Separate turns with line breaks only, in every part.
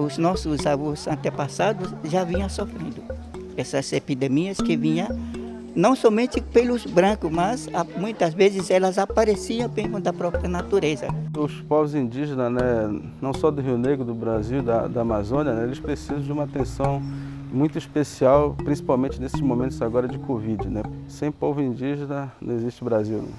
os nossos avós antepassados já vinham sofrendo essas epidemias que vinham não somente pelos brancos, mas muitas vezes elas apareciam mesmo da própria natureza.
Os povos indígenas, né, não só do Rio Negro, do Brasil, da Amazônia, né, eles precisam de uma atenção muito especial, principalmente nesses momentos agora de Covid, né? Sem povo indígena não existe Brasil, né?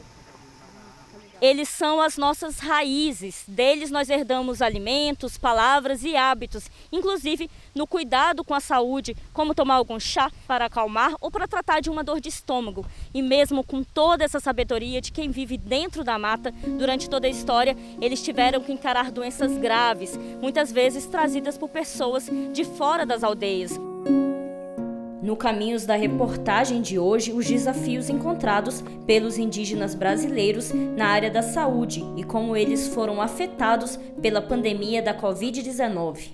Eles são as nossas raízes, deles nós herdamos alimentos, palavras e hábitos, inclusive no cuidado com a saúde, como tomar algum chá para acalmar ou para tratar de uma dor de estômago. E mesmo com toda essa sabedoria de quem vive dentro da mata, durante toda a história, eles tiveram que encarar doenças graves, muitas vezes trazidas por pessoas de fora das aldeias. No Caminhos da reportagem de hoje, os desafios encontrados pelos indígenas brasileiros na área da saúde e como eles foram afetados pela pandemia da Covid-19.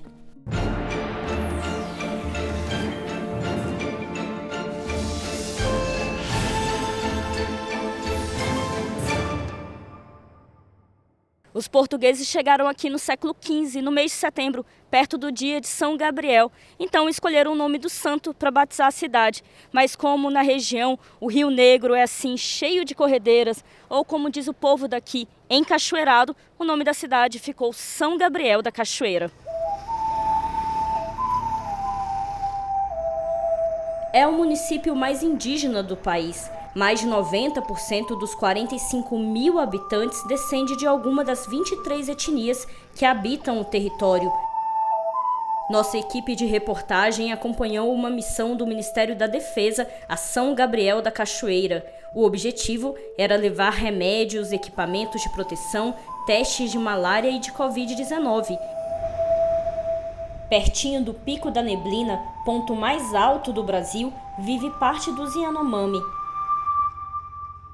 Os portugueses chegaram aqui no século XV, no mês de setembro, perto do dia de São Gabriel. Então escolheram o nome do santo para batizar a cidade. Mas como na região o Rio Negro é assim cheio de corredeiras, ou como diz o povo daqui, encachoeirado, o nome da cidade ficou São Gabriel da Cachoeira. É o município mais indígena do país. Mais de 90% dos 45 mil habitantes descende de alguma das 23 etnias que habitam o território. Nossa equipe de reportagem acompanhou uma missão do Ministério da Defesa a São Gabriel da Cachoeira. O objetivo era levar remédios, equipamentos de proteção, testes de malária e de Covid-19. Pertinho do Pico da Neblina, ponto mais alto do Brasil, vive parte dos Yanomami.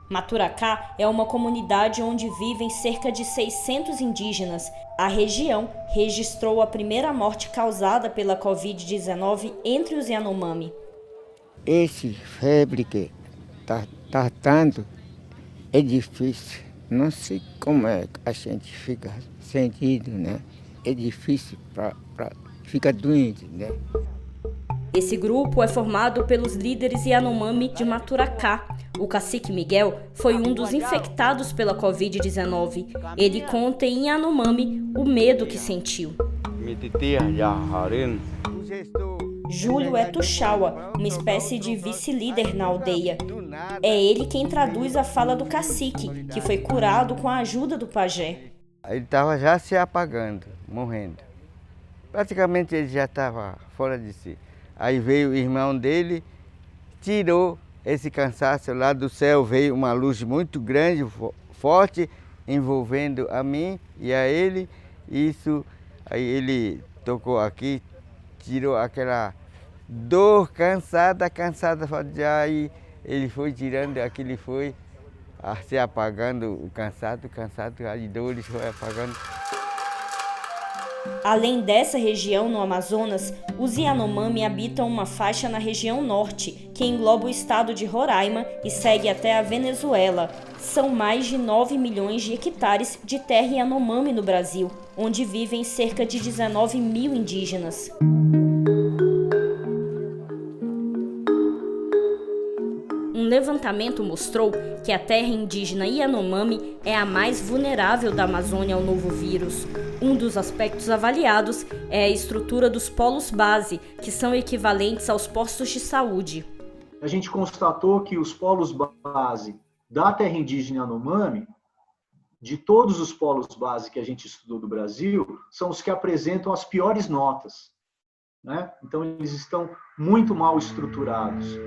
Maturacá é uma comunidade onde vivem cerca de 600 indígenas. A região registrou a primeira morte causada pela Covid-19 entre os Yanomami.
Esse febre que tá dando é difícil. Não sei como é que a gente fica sentido, né? É difícil para ficar doente, né?
Esse grupo é formado pelos líderes Yanomami de Maturacá. O cacique Miguel foi um dos infectados pela Covid-19. Ele conta em Yanomami o medo que sentiu. Júlio é Tuxaua, uma espécie de vice-líder na aldeia. É ele quem traduz a fala do cacique, que foi curado com a ajuda do pajé.
Ele estava já se apagando, morrendo. Praticamente ele já estava fora de si. Aí veio o irmão dele, tirou esse cansaço lá do céu, veio uma luz muito grande, forte, envolvendo a mim e a ele. Isso, aí ele tocou aqui, tirou aquela dor, cansada, já, e ele foi tirando, aquele foi se apagando, o cansado, as dores foi apagando.
Além dessa região no Amazonas, os Yanomami habitam uma faixa na região norte, que engloba o estado de Roraima e segue até a Venezuela. São mais de 9 milhões de hectares de terra Yanomami no Brasil, onde vivem cerca de 19 mil indígenas. Um levantamento mostrou que a terra indígena Yanomami é a mais vulnerável da Amazônia ao novo vírus. Um dos aspectos avaliados é a estrutura dos polos base, que são equivalentes aos postos de saúde.
A gente constatou que os polos base da terra indígena Yanomami, de todos os polos base que a gente estudou do Brasil, são os que apresentam as piores notas, né? Então, eles estão muito mal estruturados.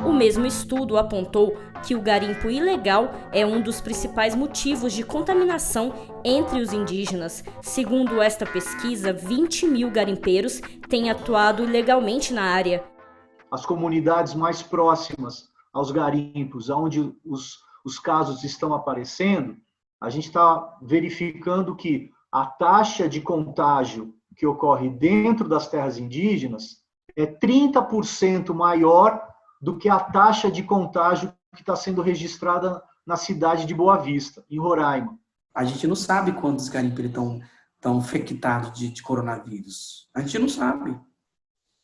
O mesmo estudo apontou que o garimpo ilegal é um dos principais motivos de contaminação entre os indígenas. Segundo esta pesquisa, 20 mil garimpeiros têm atuado ilegalmente na área.
As comunidades mais próximas aos garimpos, onde os casos estão aparecendo, a gente está verificando que a taxa de contágio que ocorre dentro das terras indígenas é 30% maior do que a taxa de contágio que está sendo registrada na cidade de Boa Vista, em Roraima.
A gente não sabe quantos garimpeiros estão estão infectados de coronavírus? A gente não sabe.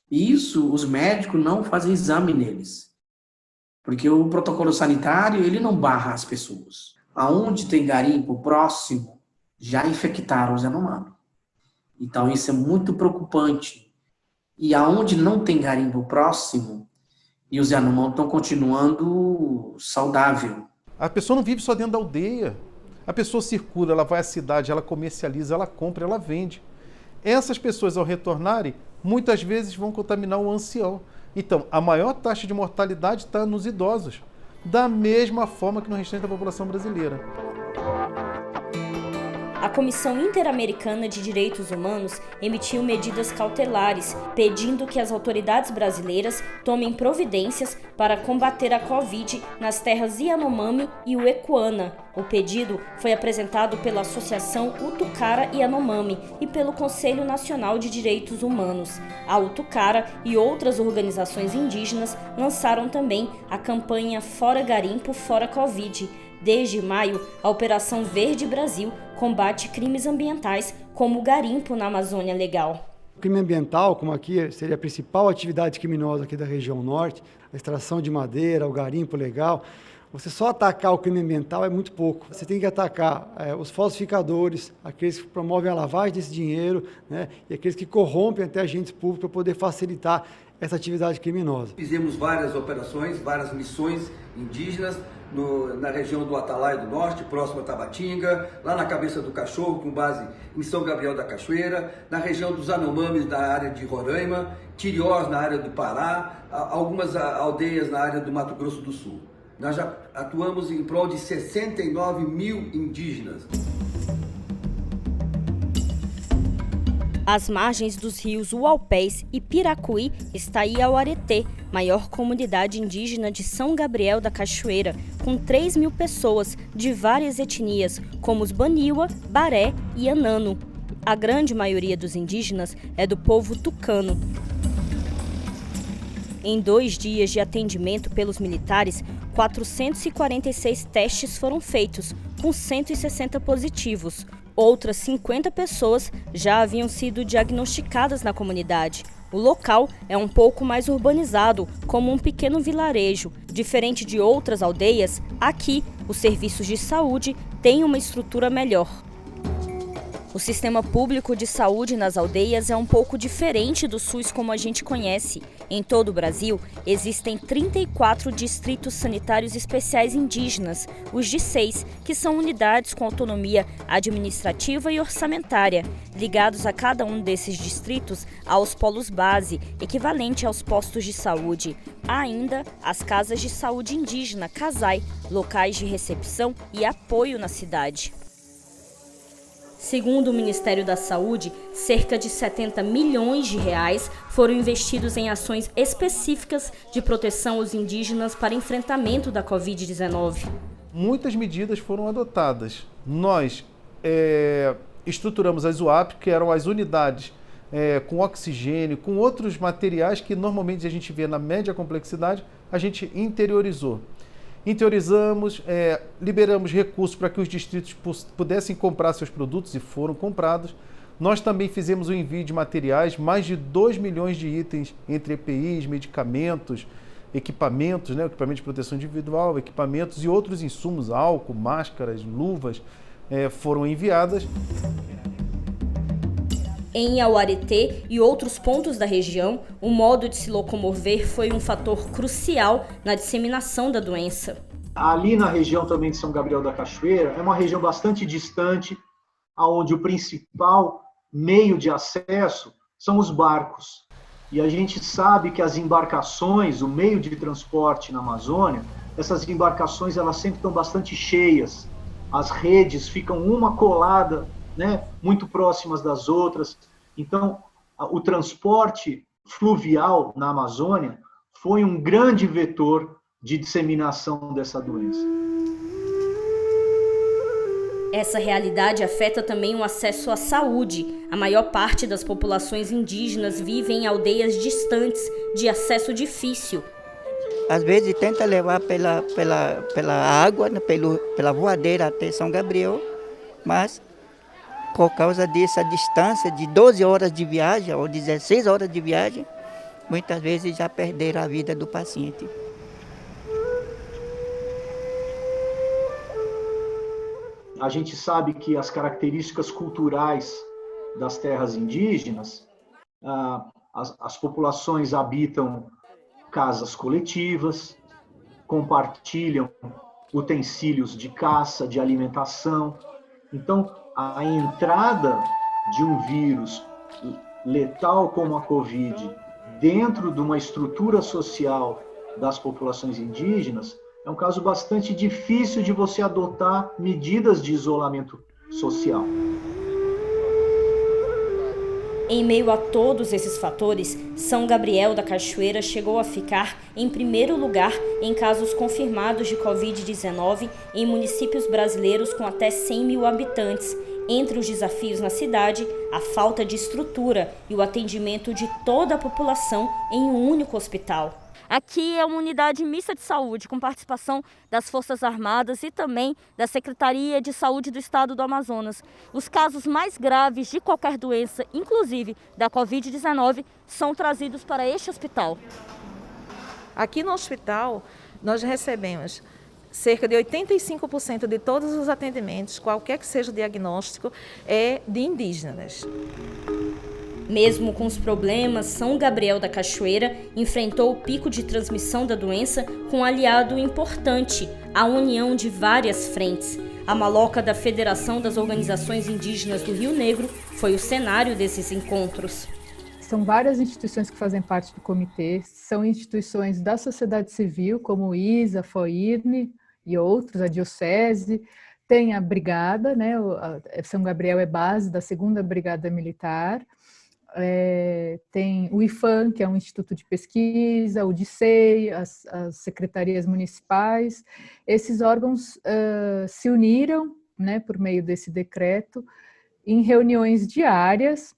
E isso, os médicos não fazem exame neles. Porque o protocolo sanitário, ele não barra as pessoas. Aonde tem garimpo próximo, já infectaram os Yanomami. Então, isso é muito preocupante. E aonde não tem garimpo próximo, e os Yanomami estão continuando saudável.
A pessoa não vive só dentro da aldeia. A pessoa circula, ela vai à cidade, ela comercializa, ela compra, ela vende. Essas pessoas, ao retornarem, muitas vezes vão contaminar o ancião. Então, a maior taxa de mortalidade está nos idosos, da mesma forma que no restante da população brasileira.
A Comissão Interamericana de Direitos Humanos emitiu medidas cautelares, pedindo que as autoridades brasileiras tomem providências para combater a Covid nas terras Yanomami e Uecuana. O pedido foi apresentado pela Associação Utucara Yanomami e pelo Conselho Nacional de Direitos Humanos. A Utucara e outras organizações indígenas lançaram também a campanha Fora Garimpo, Fora Covid. Desde maio, a Operação Verde Brasil combate crimes ambientais como o garimpo na Amazônia Legal.
O crime ambiental, como aqui seria a principal atividade criminosa aqui da região norte, a extração de madeira, o garimpo legal, você só atacar o crime ambiental é muito pouco. Você tem que atacar os falsificadores, aqueles que promovem a lavagem desse dinheiro, né, e aqueles que corrompem até agentes públicos para poder facilitar essa atividade criminosa.
Fizemos várias operações, várias missões indígenas na região do Atalaia do Norte, próximo a Tabatinga, lá na Cabeça do Cachorro, com base em São Gabriel da Cachoeira, na região dos Anomamis, da área de Roraima, Tiriós, na área do Pará, algumas aldeias na área do Mato Grosso do Sul. Nós já atuamos em prol de 69 mil indígenas.
Às margens dos rios Uaupés e Piracuí está Iauareté, maior comunidade indígena de São Gabriel da Cachoeira, com 3 mil pessoas de várias etnias, como os Baniwa, Baré e Anano. A grande maioria dos indígenas é do povo tucano. Em 2 dias de atendimento pelos militares, 446 testes foram feitos, com 160 positivos. Outras 50 pessoas já haviam sido diagnosticadas na comunidade. O local é um pouco mais urbanizado, como um pequeno vilarejo. Diferente de outras aldeias, aqui os serviços de saúde têm uma estrutura melhor. O sistema público de saúde nas aldeias é um pouco diferente do SUS como a gente conhece. Em todo o Brasil, existem 34 distritos sanitários especiais indígenas, os DICEIs, que são unidades com autonomia administrativa e orçamentária. Ligados a cada um desses distritos aos polos base, equivalente aos postos de saúde. Há ainda as casas de saúde indígena, CASAI, locais de recepção e apoio na cidade. Segundo o Ministério da Saúde, cerca de 70 milhões de reais foram investidos em ações específicas de proteção aos indígenas para enfrentamento da Covid-19.
Muitas medidas foram adotadas. Nós estruturamos as UAP, que eram as unidades com oxigênio, com outros materiais que normalmente a gente vê na média complexidade, a gente interiorizou. Interiorizamos, liberamos recursos para que os distritos pudessem comprar seus produtos e foram comprados. Nós também fizemos o envio de materiais, mais de 2 milhões de itens entre EPIs, medicamentos, equipamentos, equipamento de proteção individual, equipamentos e outros insumos, álcool, máscaras, luvas, foram enviadas.
Em Iauareté e outros pontos da região, o modo de se locomover foi um fator crucial na disseminação da doença.
Ali na região também de São Gabriel da Cachoeira, é uma região bastante distante, onde o principal meio de acesso são os barcos. E a gente sabe que as embarcações, o meio de transporte na Amazônia, essas embarcações elas sempre estão bastante cheias. As redes ficam uma colada, muito próximas das outras. Então, o transporte fluvial na Amazônia foi um grande vetor de disseminação dessa doença.
Essa realidade afeta também o acesso à saúde. A maior parte das populações indígenas vive em aldeias distantes, de acesso difícil.
Às vezes tenta levar pela água, pela voadeira até São Gabriel, mas por causa dessa distância de 12 horas de viagem ou 16 horas de viagem, muitas vezes já perderam a vida do paciente.
A gente sabe que as características culturais das terras indígenas, as populações habitam casas coletivas, compartilham utensílios de caça, de alimentação. Então, a entrada de um vírus letal como a Covid dentro de uma estrutura social das populações indígenas é um caso bastante difícil de você adotar medidas de isolamento social.
Em meio a todos esses fatores, São Gabriel da Cachoeira chegou a ficar em primeiro lugar em casos confirmados de Covid-19 em municípios brasileiros com até 100 mil habitantes. Entre os desafios na cidade, a falta de estrutura e o atendimento de toda a população em um único hospital. Aqui é uma unidade mista de saúde, com participação das Forças Armadas e também da Secretaria de Saúde do Estado do Amazonas. Os casos mais graves de qualquer doença, inclusive da Covid-19, são trazidos para este hospital.
Aqui no hospital, nós recebemos cerca de 85% de todos os atendimentos, qualquer que seja o diagnóstico, é de indígenas.
Mesmo com os problemas, São Gabriel da Cachoeira enfrentou o pico de transmissão da doença com um aliado importante, a união de várias frentes. A maloca da Federação das Organizações Indígenas do Rio Negro foi o cenário desses encontros.
São várias instituições que fazem parte do comitê, são instituições da sociedade civil, como o ISA, FOIRNE e outros, a Diocese. Tem a Brigada, né? São Gabriel é base da 2ª Brigada Militar. Tem o IFAM, que é um instituto de pesquisa, o DICEI, as secretarias municipais. Esses órgãos se uniram, né, por meio desse decreto, em reuniões diárias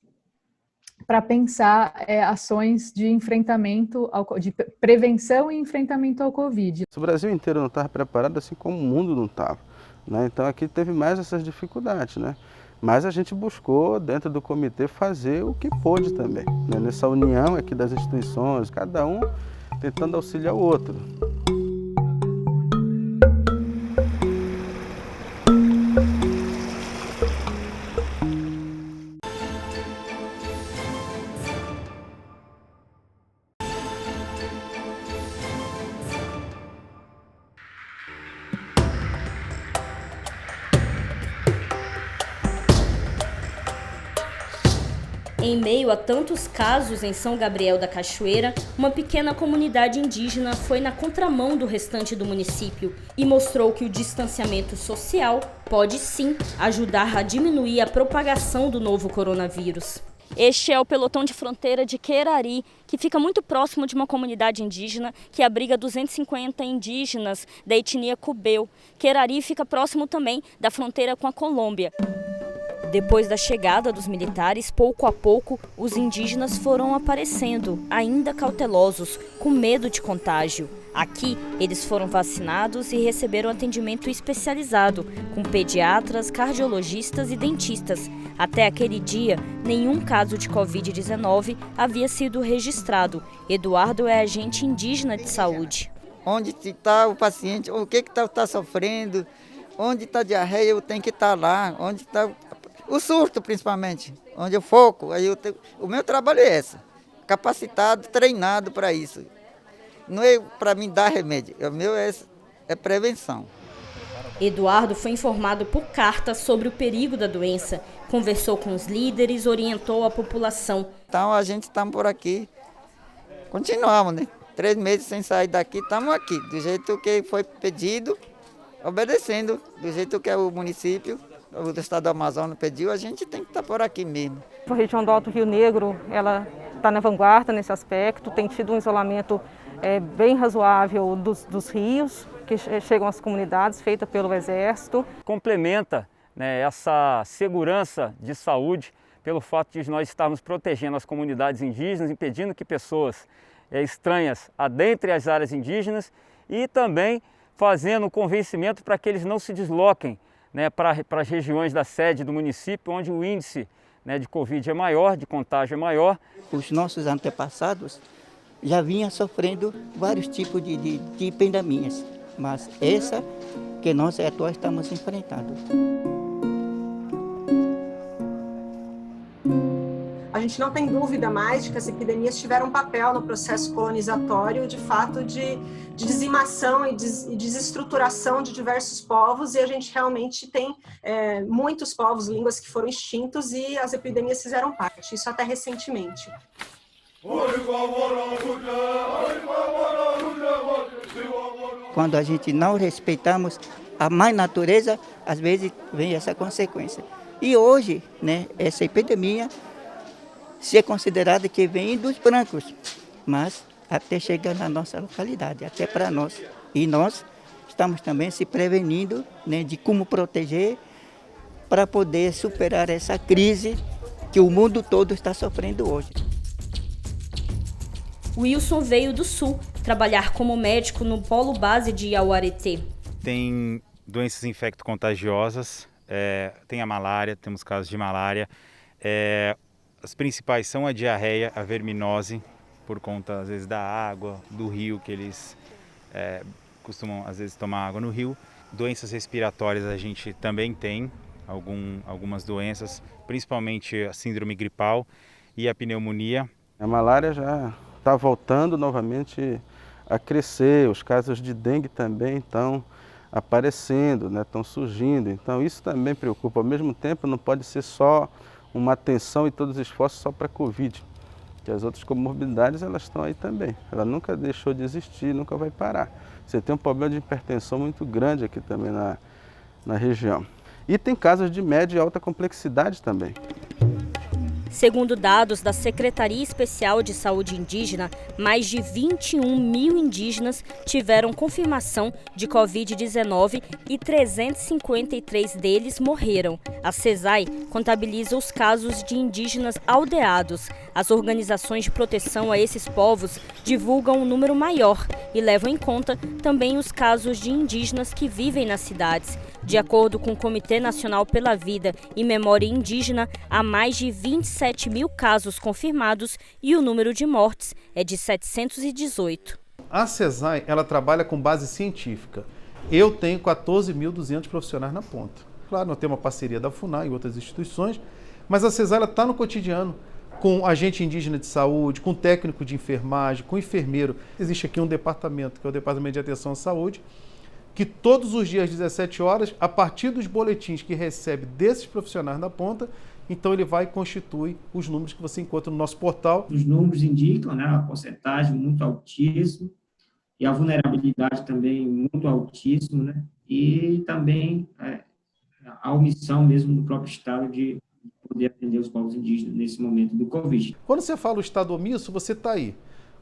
para pensar ações de enfrentamento, de prevenção e enfrentamento ao Covid.
O Brasil inteiro não estava preparado, assim como o mundo não estava, né? Então aqui teve mais essas dificuldades, né? Mas a gente buscou, dentro do comitê, fazer o que pôde também, né? Nessa união aqui das instituições, cada um tentando auxiliar o outro.
Em meio a tantos casos em São Gabriel da Cachoeira, uma pequena comunidade indígena foi na contramão do restante do município e mostrou que o distanciamento social pode sim ajudar a diminuir a propagação do novo coronavírus. Este é o pelotão de fronteira de Querari, que fica muito próximo de uma comunidade indígena que abriga 250 indígenas da etnia Cubeu. Querari fica próximo também da fronteira com a Colômbia. Depois da chegada dos militares, pouco a pouco, os indígenas foram aparecendo, ainda cautelosos, com medo de contágio. Aqui, eles foram vacinados e receberam atendimento especializado, com pediatras, cardiologistas e dentistas. Até aquele dia, nenhum caso de Covid-19 havia sido registrado. Eduardo é agente indígena de saúde.
Onde está o paciente, o que está sofrendo, onde está a diarreia, eu tenho que estar lá, onde está o surto, principalmente, onde eu foco. Aí o meu trabalho é esse, capacitado, treinado para isso. Não é para mim dar remédio, o meu é prevenção.
Eduardo foi informado por carta sobre o perigo da doença, conversou com os líderes, orientou a população.
Então a gente está por aqui, continuamos, né? 3 meses sem sair daqui, estamos aqui, do jeito que foi pedido, obedecendo, do jeito que é o município, o estado do Amazonas pediu, a gente tem que estar por aqui mesmo.
A região do Alto Rio Negro, ela está na vanguarda nesse aspecto, tem tido um isolamento bem razoável dos rios que chegam às comunidades, feita pelo Exército.
Complementa, né, essa segurança de saúde pelo fato de nós estarmos protegendo as comunidades indígenas, impedindo que pessoas estranhas adentrem as áreas indígenas e também fazendo o convencimento para que eles não se desloquem né, para as regiões da sede do município, onde o índice, né, de Covid é maior, de contágio é maior.
Os nossos antepassados já vinham sofrendo vários tipos de pandemias, mas essa que nós atuais estamos enfrentando.
A gente não tem dúvida mais de que as epidemias tiveram um papel no processo colonizatório, de fato, de dizimação e desestruturação de diversos povos, e a gente realmente tem muitos povos, línguas que foram extintos e as epidemias fizeram parte, isso até recentemente.
Quando a gente não respeitamos a mãe natureza, às vezes vem essa consequência. E hoje, né, essa epidemia se é considerada que vem dos brancos, mas até chegar na nossa localidade, até para nós. E nós estamos também se prevenindo, né, de como proteger para poder superar essa crise que o mundo todo está sofrendo hoje.
Wilson veio do Sul trabalhar como médico no Polo Base de Iauareté.
Tem doenças infecto-contagiosas, tem a malária, temos casos de malária. As principais são a diarreia, a verminose, por conta, às vezes, da água, do rio, que eles costumam, às vezes, tomar água no rio. Doenças respiratórias a gente também tem, algumas doenças, principalmente a síndrome gripal e a pneumonia.
A malária já está voltando novamente a crescer, os casos de dengue também estão aparecendo, né, estão surgindo, então isso também preocupa. Ao mesmo tempo, não pode ser só uma atenção e todos os esforços só para a Covid, que as outras comorbidades elas estão aí também. Ela nunca deixou de existir, nunca vai parar. Você tem um problema de hipertensão muito grande aqui também na região. E tem casos de média e alta complexidade também.
Segundo dados da Secretaria Especial de Saúde Indígena, mais de 21 mil indígenas tiveram confirmação de Covid-19 e 353 deles morreram. A CESAI contabiliza os casos de indígenas aldeados. As organizações de proteção a esses povos divulgam um número maior e levam em conta também os casos de indígenas que vivem nas cidades. De acordo com o Comitê Nacional pela Vida e Memória Indígena, há mais de 27 mil casos confirmados e o número de mortes é de 718.
A CESAI, ela trabalha com base científica. Eu tenho 14.200 profissionais na ponta. Claro, nós temos uma parceria da FUNAI e outras instituições, mas a CESAI está no cotidiano, com agente indígena de saúde, com técnico de enfermagem, com enfermeiro. Existe aqui um departamento, que é o Departamento de Atenção à Saúde, que todos os dias, às 17 horas, a partir dos boletins que recebe desses profissionais da ponta, então ele vai e constitui os números que você encontra no nosso portal.
Os números indicam, né, a porcentagem muito altíssima e a vulnerabilidade também muito altíssima, né, e também a omissão mesmo do próprio Estado de poder atender os povos indígenas nesse momento do Covid.
Quando você fala o Estado omisso, você está aí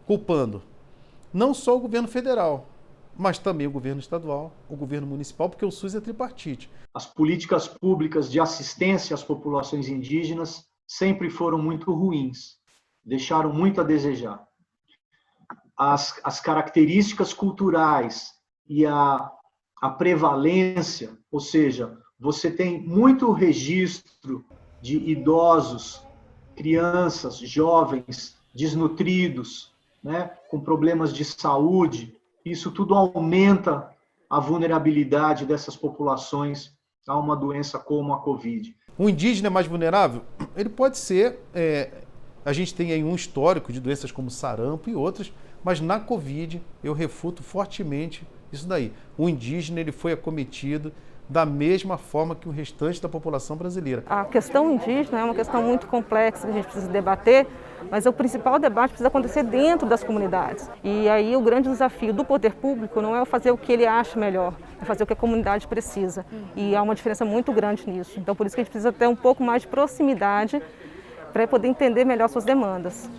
culpando não só o governo federal, mas também o governo estadual, o governo municipal, porque o SUS é tripartite.
As políticas públicas de assistência às populações indígenas sempre foram muito ruins, deixaram muito a desejar. As características culturais e a prevalência, ou seja, você tem muito registro de idosos, crianças, jovens, desnutridos, né, com problemas de saúde. Isso tudo aumenta a vulnerabilidade dessas populações a uma doença como a Covid.
O indígena é mais vulnerável? Ele pode ser. A gente tem aí um histórico de doenças como sarampo e outras, mas na Covid eu refuto fortemente isso daí. O indígena ele foi acometido da mesma forma que o restante da população brasileira.
A questão indígena é uma questão muito complexa que a gente precisa debater, mas o principal debate precisa acontecer dentro das comunidades. E aí o grande desafio do poder público não é fazer o que ele acha melhor, é fazer o que a comunidade precisa. E há uma diferença muito grande nisso. Então por isso que a gente precisa ter um pouco mais de proximidade para poder entender melhor suas demandas.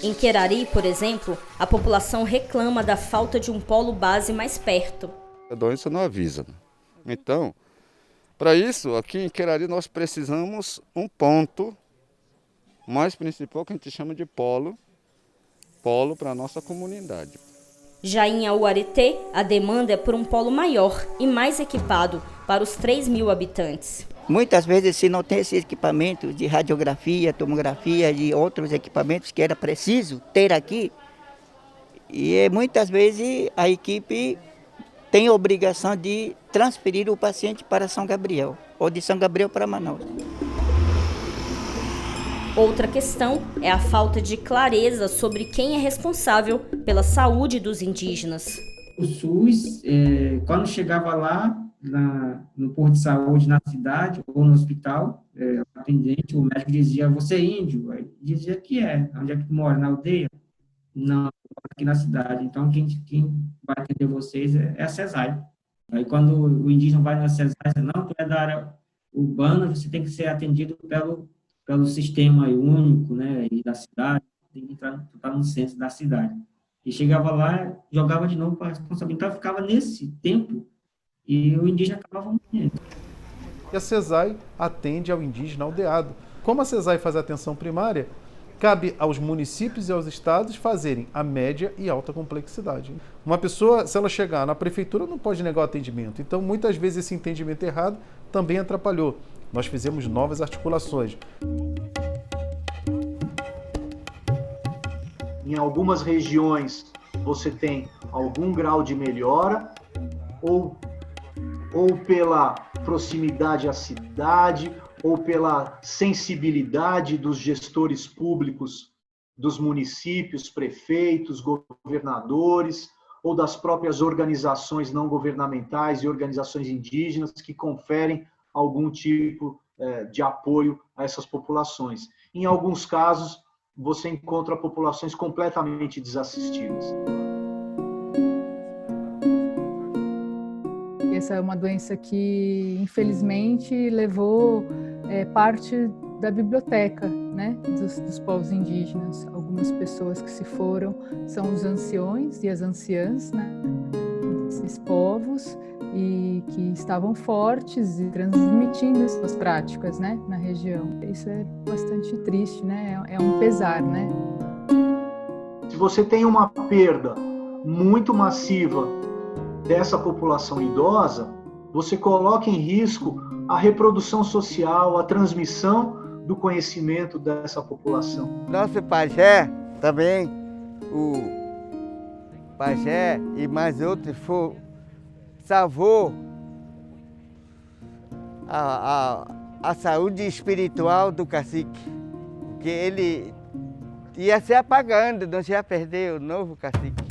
Em Querari, por exemplo, a população reclama da falta de um polo base mais perto.
A doença não avisa, né? Então, para isso, aqui em Querari nós precisamos um ponto mais principal que a gente chama de polo para a nossa comunidade.
Já em Iauareté, a demanda é por um polo maior e mais equipado, para os 3.000 habitantes.
Muitas vezes, se não tem esse equipamento de radiografia, tomografia e outros equipamentos que era preciso ter aqui, e muitas vezes a equipe tem a obrigação de transferir o paciente para São Gabriel, ou de São Gabriel para Manaus.
Outra questão é a falta de clareza sobre quem é responsável pela saúde dos indígenas.
O SUS, quando chegava lá, no posto de saúde, na cidade ou no hospital, o atendente, o médico dizia, você é índio? Aí dizia que é. Onde é que tu mora? Na aldeia? Não, aqui na cidade. Então, quem vai atender vocês é a CESAI. Aí, quando o indígena vai na CESAI, diz, não, tu é da área urbana, você tem que ser atendido pelo sistema único, né, e da cidade, tem que entrar no censo da cidade. E chegava lá, jogava de novo para a responsabilidade, então ficava nesse tempo e o indígena acabava morrendo.
E a CESAI atende ao indígena aldeado. Como a CESAI faz a atenção primária, cabe aos municípios e aos estados fazerem a média e alta complexidade. Uma pessoa, se ela chegar na prefeitura, não pode negar o atendimento. Então, muitas vezes, esse entendimento errado também atrapalhou. Nós fizemos novas articulações.
Em algumas regiões, você tem algum grau de melhora, ou pela proximidade à cidade, ou pela sensibilidade dos gestores públicos dos municípios, prefeitos, governadores, ou das próprias organizações não governamentais e organizações indígenas que conferem algum tipo de apoio a essas populações. Em alguns casos, você encontra populações completamente desassistidas.
Essa é uma doença que, infelizmente, levou parte da biblioteca, né, dos povos indígenas. Algumas pessoas que se foram são os anciões e as anciãs, né, desses povos, e que estavam fortes e transmitindo suas práticas, né, na região. Isso é bastante triste, né? É um pesar, né?
Se você tem uma perda muito massiva dessa população idosa, você coloca em risco a reprodução social, a transmissão do conhecimento dessa população.
Nosso pajé também, o pajé e mais outros salvou a saúde espiritual do cacique, porque ele ia se apagando, não ia perder o novo cacique.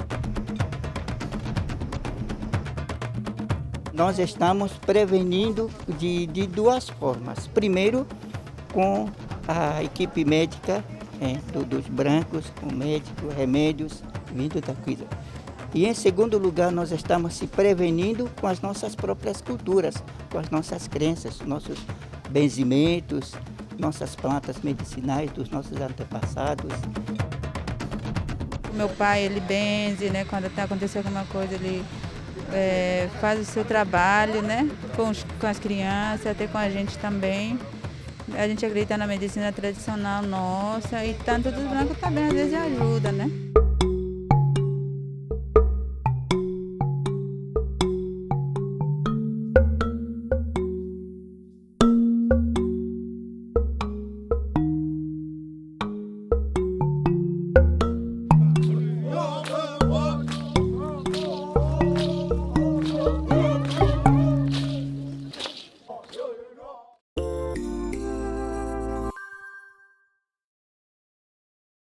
Nós estamos prevenindo de duas formas. Primeiro, com a equipe médica dos brancos, com médicos, remédios, vindo da coisa. E em segundo lugar, nós estamos se prevenindo com as nossas próprias culturas, com as nossas crenças, nossos benzimentos, nossas plantas medicinais dos nossos antepassados.
Meu pai, ele benze, né? Quando acontecer alguma coisa, ele faz o seu trabalho, né? Com as crianças, até com a gente também. A gente acredita na medicina tradicional nossa e tanto dos brancos também às vezes ajuda, né?